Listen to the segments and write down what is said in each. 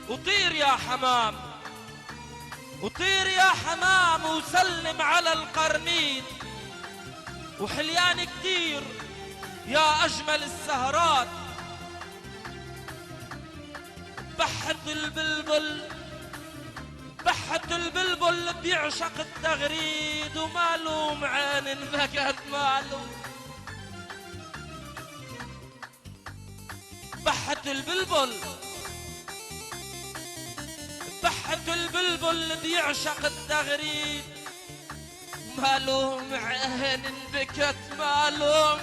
وطير يا حمام، وطير يا حمام وسلم على القرنين، وحليان كتير يا أجمل السهرات. بحت البلبل، بحت البلبل بيعشق التغريد، ومالوم عين انبكت مالوم. بحت البلبل، بحت البلبل بيعشق التغريد، مالوم عين انبكت مالوم.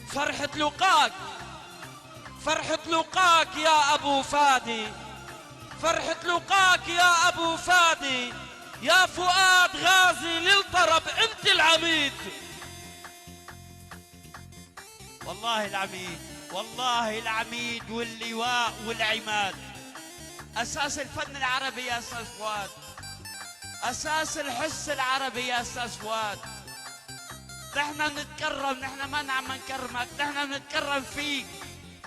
فرحة لقاك، فرحة لقاك يا أبو فادي، فرحة لقاك يا أبو فادي، يا فؤاد غازي للطرب أنت العميد. والله العميد، والله العميد واللواء والعماد، أساس الفن العربي يا أستاذ فؤاد، أساس الحس العربي يا أستاذ فؤاد. نحن بنتكرم، نحن ما عم نكرمك، نحن بنتكرم فيك،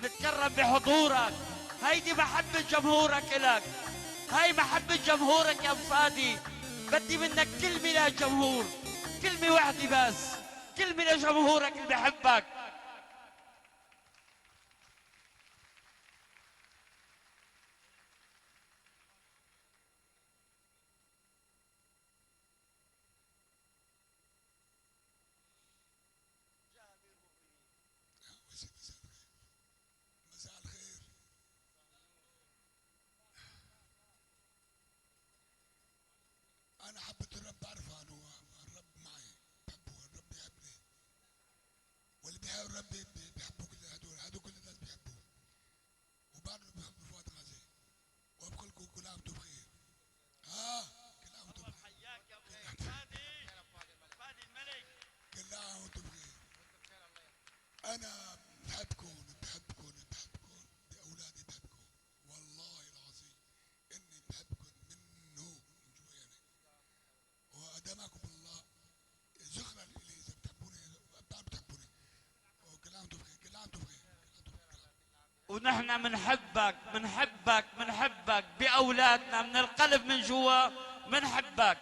نتكرم بحضورك. هيدي محبة جمهورك إلك، هاي محبة جمهورك يا أبو فادي. بدي منك كلمة للجمهور، كلمة واحدة بس، كلمة لجمهورك اللي بحبك. أنا حبة الرب بعرفها، أنا الرب معي، بحبه، الرب بيحبني، واللي بيحب الرب بيحبوه، كل هدول كل الناس بيحبوه، وبعرف بيحبوا فؤاد غازي، وبقول كل عام وأنتم بخير. كل عام وأنتم بخير. حياك يا أبو فادي، فادي الملك. كل عام وأنتم بخير. أنا بحبكم بحبكم بحبكم، بأولادي بحبكم، والله العظيم إني بحبكم من جوا يعني، وأدامكم الله. شكرا لي إذا بتحبوني، بتحبوني، وكل عام وأنتم بخير، كل عام وأنتم بخير، كل عام وأنتم بخير. ونحن منحبك منحبك منحبك بأولادنا من القلب من جوا، منحبك.